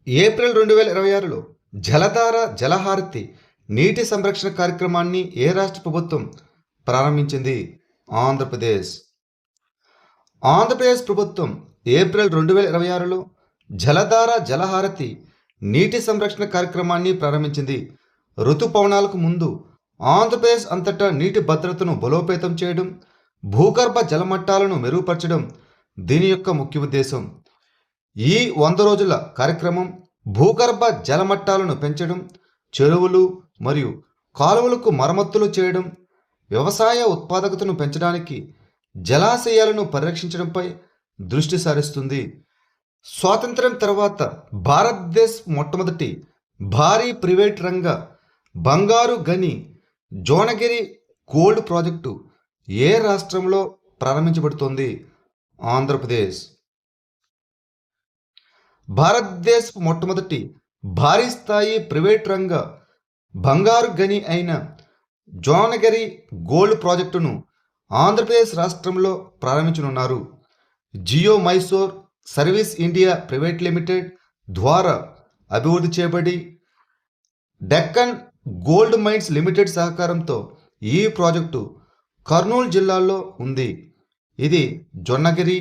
April 2026లో జలధార జలహారతి నీటి సంరక్షణ కార్యక్రమాన్ని ఏ రాష్ట్ర ప్రభుత్వం ప్రారంభించింది? ఆంధ్రప్రదేశ్. ఆంధ్రప్రదేశ్ ప్రభుత్వం ఏప్రిల్ 2026లో జలధార జలహారతి నీటి సంరక్షణ కార్యక్రమాన్ని ప్రారంభించింది. ఋతుపవనాలకు ముందు ఆంధ్రప్రదేశ్ అంతటా నీటి భద్రతను బలోపేతం చేయడం, భూగర్భ జలమట్టాలను మెరుగుపరచడం దీని యొక్క ముఖ్య ఉద్దేశం. ఈ 100 రోజుల కార్యక్రమం భూగర్భ జలమట్టాలను పెంచడం, చెరువులు మరియు కాలువలకు మరమ్మతులు చేయడం, వ్యవసాయ ఉత్పాదకతను పెంచడానికి జలాశయాలను పరిరక్షించడంపై దృష్టి సారిస్తుంది. స్వాతంత్ర్యం తర్వాత భారతదేశ్ మొట్టమొదటి భారీ ప్రైవేట్ రంగ బంగారు గని జోనగిరి గోల్డ్ ప్రాజెక్టు ఏ రాష్ట్రంలో ప్రారంభించబడుతోంది? ఆంధ్రప్రదేశ్. భారతదేశ్ మొట్టమొదటి భారీ స్థాయి ప్రైవేట్ రంగ బంగారు గని అయిన జోనగిరి గోల్డ్ ప్రాజెక్టును ఆంధ్రప్రదేశ్ రాష్ట్రంలో ప్రారంభించనున్నారు. Geo Mysore service India private limited ద్వారా అభివృద్ధి చేయబడి డెక్కన్ గోల్డ్ మైన్స్ లిమిటెడ్ సహకారంతో ఈ ప్రాజెక్టు కర్నూలు జిల్లాలో ఉంది. ఇది జొన్నగిరి,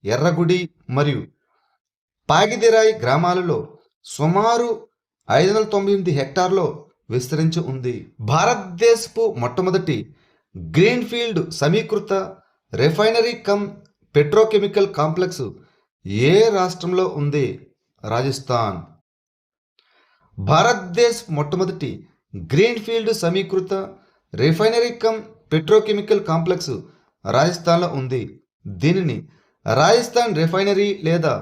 ఎర్రగుడి మరియు పాగిదిరాయి గ్రామాలలో సుమారు 598 హెక్టార్లో విస్తరించి ఉంది. భారతదేశపు మొట్టమొదటి గ్రీన్ఫీల్డ్ సమీకృత రిఫైనరీ కమ్ పెట్రోకెమికల్ కాంప్లెక్స్ ఏ రాష్ట్రంలో ఉంది? రాజస్థాన్. భారతదేశ్ మొట్టమొదటి గ్రీన్ఫీల్డ్ సమీకృత రిఫైనరీ కమ్ పెట్రోకెమికల్ కాంప్లెక్స్ రాజస్థాన్లో ఉంది. దీనిని రాజస్థాన్ రిఫైనరీ లేదా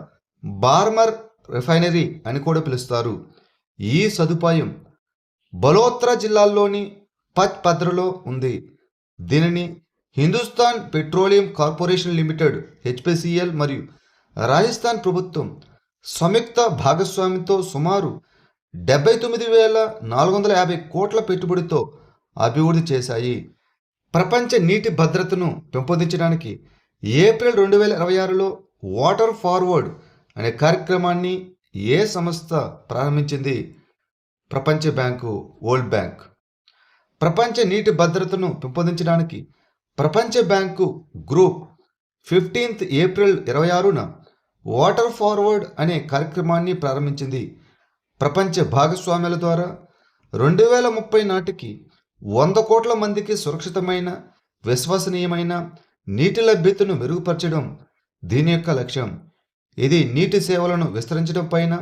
బార్మర్ రిఫైనరీ అని కూడా పిలుస్తారు. ఈ సదుపాయం బలోత్రా జిల్లాలోని పచ్పద్రలో ఉంది. దీనిని Hindustan petroleum corporation limited HPCL మరియు రాజస్థాన్ ప్రభుత్వం సంయుక్త భాగస్వామ్యంతో సుమారు 79,450 కోట్ల పెట్టుబడితో అభివృద్ధి చేశాయి. ప్రపంచ నీటి భద్రతను పెంపొందించడానికి ఏప్రిల్ 2026లో వాటర్ ఫార్వర్డ్ అనే కార్యక్రమాన్ని ఏ సంస్థ ప్రారంభించింది? ప్రపంచ బ్యాంకు, వరల్డ్ బ్యాంక్. ప్రపంచ నీటి భద్రతను పెంపొందించడానికి ప్రపంచ బ్యాంకు గ్రూప్ 15th ఏప్రిల్ 26న వాటర్ ఫార్వర్డ్ అనే కార్యక్రమాన్ని ప్రారంభించింది. ప్రపంచ భాగస్వామ్యాల ద్వారా 2030 నాటికి 100 కోట్ల మందికి సురక్షితమైన, విశ్వసనీయమైన నీటి లభ్యతను మెరుగుపరచడం దీని యొక్క లక్ష్యం. ఇది నీటి సేవలను విస్తరించడం పైన,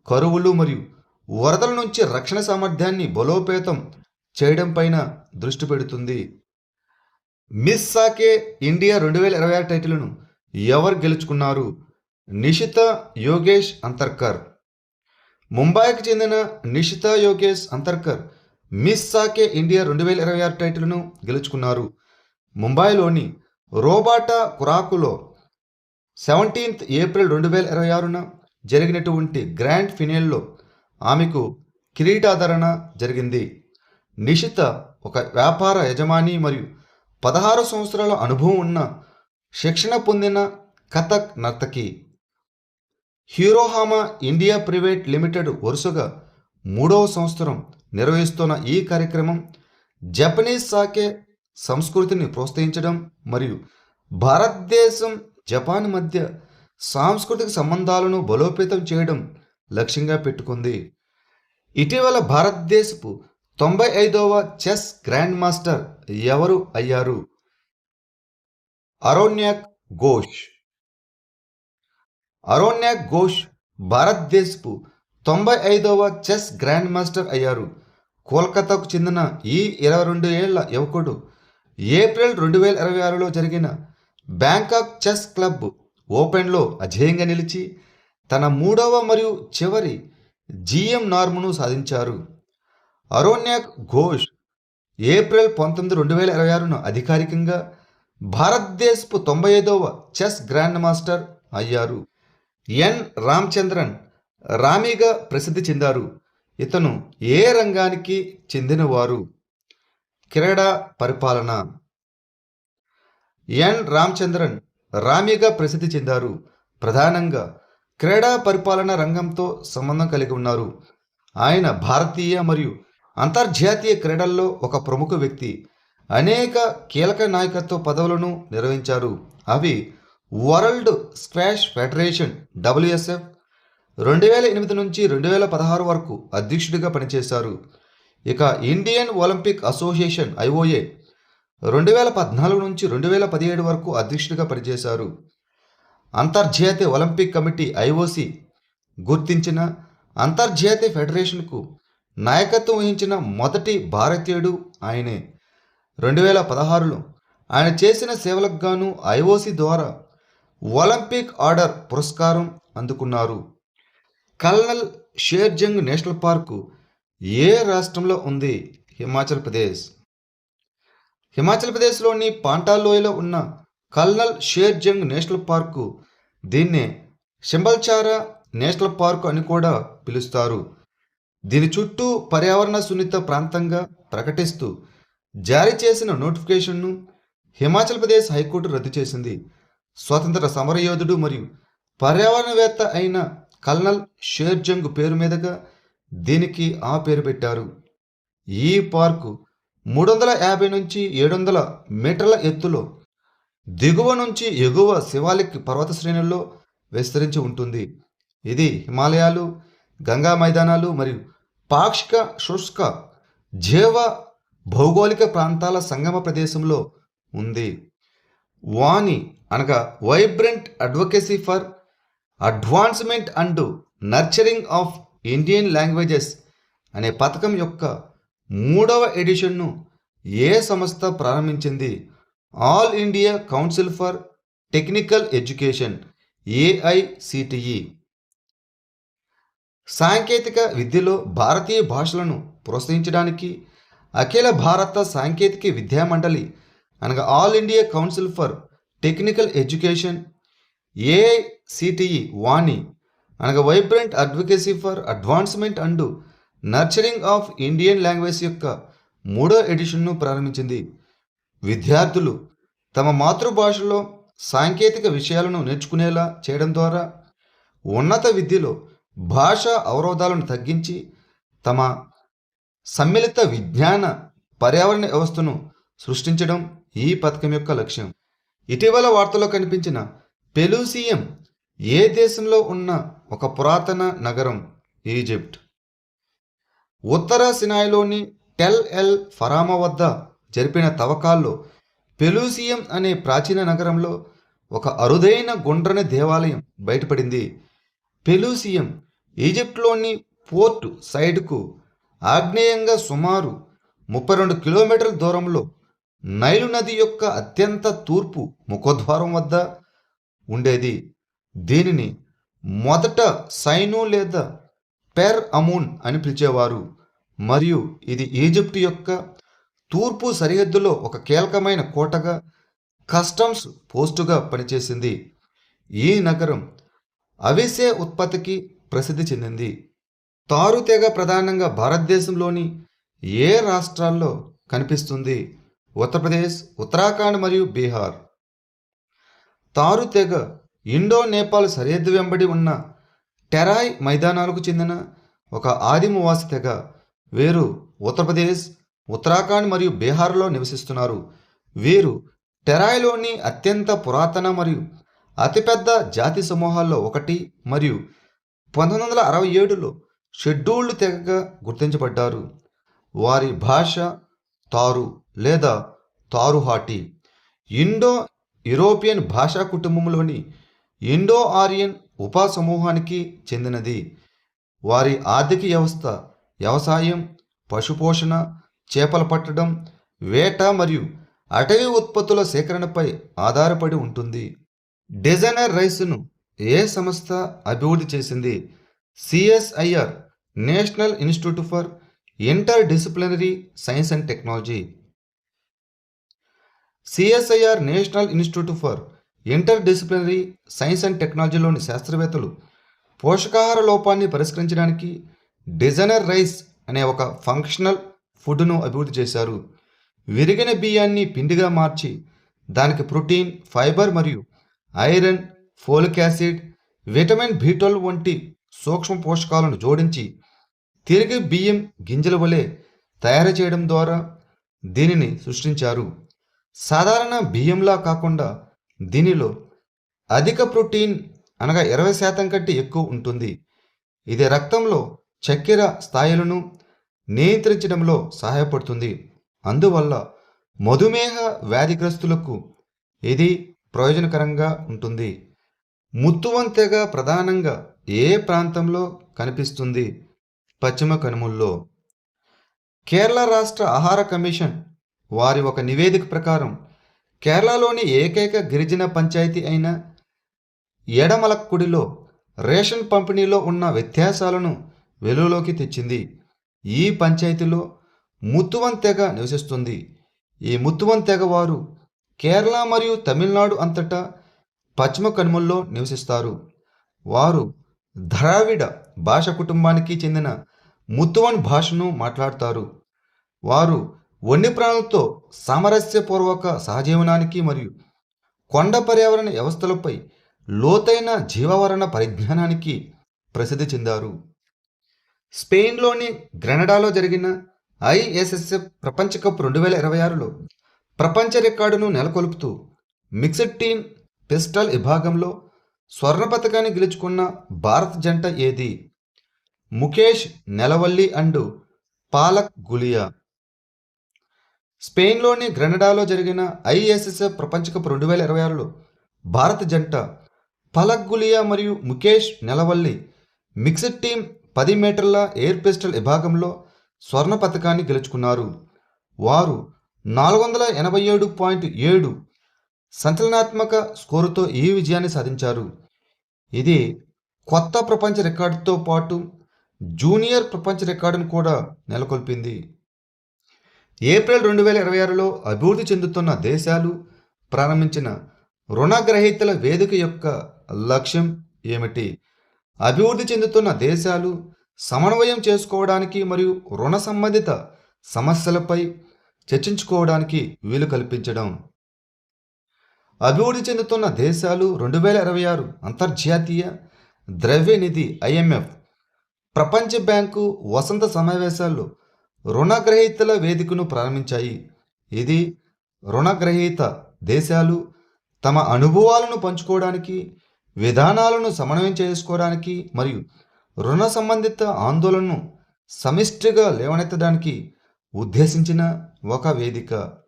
కరువులు మరియు వరదల నుంచి రక్షణ సామర్థ్యాన్ని బలోపేతం చేయడం పైన దృష్టి పెడుతుంది. మిస్ సాకే ఇండియా 2026 టైటిల్ను ఎవరు గెలుచుకున్నారు? నిషితా యోగేష్ అంతర్కర్. ముంబైకి చెందిన నిషితా యోగేష్ అంతర్కర్ మిస్ సాకే ఇండియా 2026 టైటిల్ను గెలుచుకున్నారు. ముంబైలోని రోబాటా కురాకులో 17th ఏప్రిల్ 2026న జరిగినటువంటి గ్రాండ్ ఫినాల్లో ఆమెకు కిరీటాధరణ జరిగింది. నిషిత ఒక వ్యాపార యజమాని మరియు 16 సంవత్సరాల అనుభవం ఉన్న శిక్షణ పొందిన కథక్ నర్తకి. హీరోహామా ఇండియా ప్రైవేట్ లిమిటెడ్ వరుసగా 3వ సంవత్సరం నిర్వహిస్తున్న ఈ కార్యక్రమం జపనీస్ సాకే సంస్కృతిని ప్రోత్సహించడం మరియు భారతదేశం, జపాన్ మధ్య సాంస్కృతిక సంబంధాలను బలోపేతం చేయడం లక్ష్యంగా పెట్టుకుంది. ఇటీవల భారతదేశపు 95వ చెస్ గ్రాండ్ మాస్టర్ ఎవరు అయ్యారు? అరోన్యాక్ ఘోష్. అరోన్యాక్ ఘోష్ భారతదేశపు 95వ చెస్ గ్రాండ్ మాస్టర్ అయ్యారు. కోల్కతాకు చెందిన ఈ 22 ఏళ్ల యువకుడు ఏప్రిల్ 2026లో జరిగిన బ్యాంకాక్ చెస్ క్లబ్ ఓపెన్లో అజేయంగా నిలిచి తన 3వ మరియు చివరి GM నార్మును సాధించారు. అరోన్యాక్ ఘోష్ ఏప్రిల్ 19, 2026న అధికారికంగా భారతదేశపు 95వ చెస్ గ్రాండ్ మాస్టర్ అయ్యారు. ఎన్ రామచంద్రన్ రామీగా ప్రసిద్ధి చెందారు. ఇతను ఏ రంగానికి చెందినవారు? క్రీడా పరిపాలన. ఎన్ రామచంద్రన్ రామీగా ప్రసిద్ధి చెందారు. ప్రధానంగా క్రీడా పరిపాలన రంగంతో సంబంధం కలిగి ఉన్నారు. ఆయన భారతీయ మరియు అంతర్జాతీయ క్రీడల్లో ఒక ప్రముఖ వ్యక్తి. అనేక కీలక నాయకత్వ పదవులను నిర్వహించారు. అవి వరల్డ్ స్క్వాష్ ఫెడరేషన్ WSF 2008 నుంచి 2016 వరకు అధ్యక్షుడిగా పనిచేశారు. ఇక ఇండియన్ ఒలింపిక్ అసోసియేషన్ IOA 2014 నుంచి 2017 వరకు అధ్యక్షుడిగా పనిచేశారు. అంతర్జాతీయ ఒలింపిక్ కమిటీ IOC గుర్తించిన అంతర్జాతీయ ఫెడరేషన్కు నాయకత్వం వహించిన మొదటి భారతీయుడు ఆయనే. 2016లో ఆయన చేసిన సేవలకు గాను IOC ద్వారా ఒలింపిక్ ఆర్డర్ పురస్కారం అందుకున్నారు. కల్నల్ షేర్జంగ్ నేషనల్ పార్కు ఏ రాష్ట్రంలో ఉంది? హిమాచల్ ప్రదేశ్. హిమాచల్ ప్రదేశ్లోని పాంటాల్ లోయలో ఉన్న కల్నల్ షేర్జంగ్ నేషనల్ పార్కు, దీన్నే శంబల్చారా నేషనల్ పార్కు అని కూడా పిలుస్తారు. దీని చుట్టూ పర్యావరణ సున్నిత ప్రాంతంగా ప్రకటిస్తూ జారీ చేసిన నోటిఫికేషన్ను హిమాచల్ ప్రదేశ్ హైకోర్టు రద్దు చేసింది. స్వాతంత్ర సమరయోధుడు మరియు పర్యావరణవేత్త అయిన కల్నల్ షేర్జంగ్ పేరు మీదుగా దీనికి ఆ పేరు పెట్టారు. ఈ పార్కు 350 నుంచి 700 మీటర్ల ఎత్తులో దిగువ నుంచి ఎగువ శివాలిక్ పర్వత శ్రేణుల్లో విస్తరించి ఉంటుంది. ఇది హిమాలయాలు, గంగా మైదానాలు మరియు పాక్షిక శుష్క జీవ భౌగోళిక ప్రాంతాల సంగమ ప్రదేశంలో ఉంది. వాని అనగా vibrant advocacy for advancement and nurturing of Indian languages అనే పథకం యొక్క 3వ ఎడిషన్ను ఏ సంస్థ ప్రారంభించింది? All India council for technical education AICTE. సాంకేతిక విద్యలో భారతీయ భాషలను ప్రోత్సహించడానికి అఖిల భారత సాంకేతిక విద్యా మండలి అనగా all India council for technical education AICTE వాణి అనగా vibrant advocacy for advancement and nurturing of Indian language యొక్క 3వ ఎడిషన్ను ప్రారంభించింది. విద్యార్థులు తమ మాతృభాషలో సాంకేతిక విషయాలను నేర్చుకునేలా చేయడం ద్వారా ఉన్నత విద్యలో భాషా అవరోధాలను తగ్గించి తమ సమ్మిళిత విజ్ఞాన పర్యావరణ వ్యవస్థను సృష్టించడం ఈ పథకం యొక్క లక్ష్యం. ఇటీవల వార్తల్లో కనిపించిన పెలూసియం ఏ దేశంలో ఉన్న ఒక పురాతన నగరం? ఈజిప్ట్. ఉత్తర సినాయిలోని టెల్ ఎల్ ఫరామా వద్ద జరిపిన తవ్వకాల్లో పెలూసియం అనే ప్రాచీన నగరంలో ఒక అరుదైన గుండ్రని దేవాలయం బయటపడింది. పెలూసియం ఈజిప్ట్లోని పోర్ట్ సైడ్కు ఆగ్నేయంగా సుమారు 32 కిలోమీటర్ల దూరంలో నైలు నది యొక్క అత్యంత తూర్పు ముఖద్వారం వద్ద ఉండేది. దీనిని మొదట సైను లేదా పెర్ అమూన్ అని పిలిచేవారు మరియు ఇది ఈజిప్ట్ యొక్క తూర్పు సరిహద్దులో ఒక కీలకమైన కోటగా, కస్టమ్స్ పోస్టుగా పనిచేసింది. ఈ నగరం అవిసె ఉత్పత్తికి ప్రసిద్ధి చెందింది. తారు తెగ ప్రధానంగా భారతదేశంలోని ఏ రాష్ట్రాల్లో కనిపిస్తుంది? ఉత్తరప్రదేశ్, ఉత్తరాఖండ్ మరియు బీహార్. తారు తెగ ఇండో నేపాల్ సరిహద్దు వెంబడి ఉన్న టెరాయ్ మైదానాలకు చెందిన ఒక ఆదిమవాసి తెగ. వీరు ఉత్తరప్రదేశ్, ఉత్తరాఖండ్ మరియు బీహార్లో నివసిస్తున్నారు. వీరు టెరాయ్లోని అత్యంత పురాతన మరియు అతిపెద్ద జాతి సమూహాల్లో ఒకటి మరియు 1967లో షెడ్యూల్డ్ తెగగా గుర్తించబడ్డారు. వారి భాష తారు లేదా తారుహాటి ఇండో యూరోపియన్ భాషా కుటుంబంలోని ఇండో ఆరియన్ ఉపసమూహానికి చెందినది. వారి ఆర్థిక వ్యవస్థ వ్యవసాయం, పశుపోషణ, చేపలు పట్టడం, వేట మరియు అటవీ ఉత్పత్తుల సేకరణపై ఆధారపడి ఉంటుంది. డిజైనర్ రైస్ను ఏ సంస్థ అభివృద్ధి చేసింది? CSIR national institute for interdisciplinary science and technology. CSIR national institute for interdisciplinary science and టెక్నాలజీలోని శాస్త్రవేత్తలు పోషకాహార లోపాన్ని పరిష్కరించడానికి డిజైనర్ రైస్ అనే ఒక ఫంక్షనల్ ఫుడ్ను అభివృద్ధి చేశారు. విరిగిన బియ్యాన్ని పిండిగా మార్చి దానికి ప్రోటీన్, ఫైబర్ మరియు iron, folic acid, vitamin B12 వంటి సూక్ష్మ పోషకాలను జోడించి తిరిగి బియ్యం గింజల వలె తయారు చేయడం ద్వారా దీనిని సృష్టించారు. సాధారణ బియ్యంలా కాకుండా దీనిలో అధిక ప్రోటీన్ అనగా 20% కంటే ఎక్కువ ఉంటుంది. ఇది రక్తంలో చక్కెర స్థాయిలను నియంత్రించడంలో సహాయపడుతుంది. అందువల్ల మధుమేహ వ్యాధిగ్రస్తులకు ఇది ప్రయోజనకరంగా ఉంటుంది. ముత్తువంతెగ ప్రధానంగా ఏ ప్రాంతంలో కనిపిస్తుంది? పశ్చిమ కనుమల్లో. కేరళ రాష్ట్ర ఆహార కమిషన్ వారి ఒక నివేదిక ప్రకారం కేరళలోని ఏకైక గిరిజన పంచాయతీ అయిన ఎడమలక్కుడిలో రేషన్ పంపిణీలో ఉన్న వ్యత్యాసాలను వెలుగులోకి తెచ్చింది. ఈ పంచాయతీలో ముత్తువన్ తెగ నివసిస్తుంది. ఈ ముత్తువన్ తెగ వారు కేరళ మరియు తమిళనాడు అంతటా పశ్చిమ కనుమల్లో నివసిస్తారు. వారు ద్రావిడ భాష కుటుంబానికి చెందిన ముత్తువన్ భాషను మాట్లాడతారు. వారు వన్యప్రాణులతో సామరస్యపూర్వక సహజీవనానికి మరియు కొండ పర్యావరణ వ్యవస్థలపై లోతైన జీవావరణ పరిజ్ఞానానికి ప్రసిద్ధి చెందారు. స్పెయిన్లోని గ్రెనడాలో జరిగిన ఐఎస్ఎస్ఎఫ్ ప్రపంచ కప్ 2026లో ప్రపంచ రికార్డును నెలకొల్పుతూ మిక్స్డ్ టీమ్ పిస్టల్ విభాగంలో స్వర్ణ పతకాన్ని గెలుచుకున్న భారత జంట ఏది? ముఖేష్ నెలవల్లి అండ్ పాలక్ గులియా. స్పెయిన్లోని గ్రెనడాలో జరిగిన ఐఎస్ఎస్ఎఫ్ ప్రపంచ కప్ 2026లో భారత జంట పలక్ గులియా మరియు ముఖేష్ నెలవల్లి మిక్స్డ్ టీమ్ 10 మీటర్ల ఎయిర్ పిస్టల్ విభాగంలో స్వర్ణ పతకాన్ని గెలుచుకున్నారు. వారు 487.7 సంచలనాత్మక స్కోరుతో ఈ విజయాన్ని సాధించారు. ఇది కొత్త ప్రపంచ రికార్డుతో పాటు జూనియర్ ప్రపంచ రికార్డును కూడా నెలకొల్పింది. ఏప్రిల్ 2026లో అభివృద్ధి చెందుతున్న దేశాలు ప్రారంభించిన రుణగ్రహీతల వేదిక యొక్క లక్ష్యం ఏమిటి? అభివృద్ధి చెందుతున్న దేశాలు సమన్వయం చేసుకోవడానికి మరియు రుణ సంబంధిత సమస్యలపై చర్చించుకోవడానికి వీలు కల్పించడం. అభివృద్ధి చెందుతున్న దేశాలు 2026 అంతర్జాతీయ ద్రవ్య నిధి ఐఎంఎఫ్, ప్రపంచ బ్యాంకు వసంత సమావేశాల్లో రుణగ్రహీతల వేదికను ప్రారంభించాయి. ఇది రుణగ్రహీత దేశాలు తమ అనుభవాలను పంచుకోవడానికి, విధానాలను సమన్వయం చేసుకోవడానికి మరియు రుణ సంబంధిత ఆందోళనను సమిష్టిగా లేవనెత్తడానికి ఉద్దేశించిన ఒక వేదిక.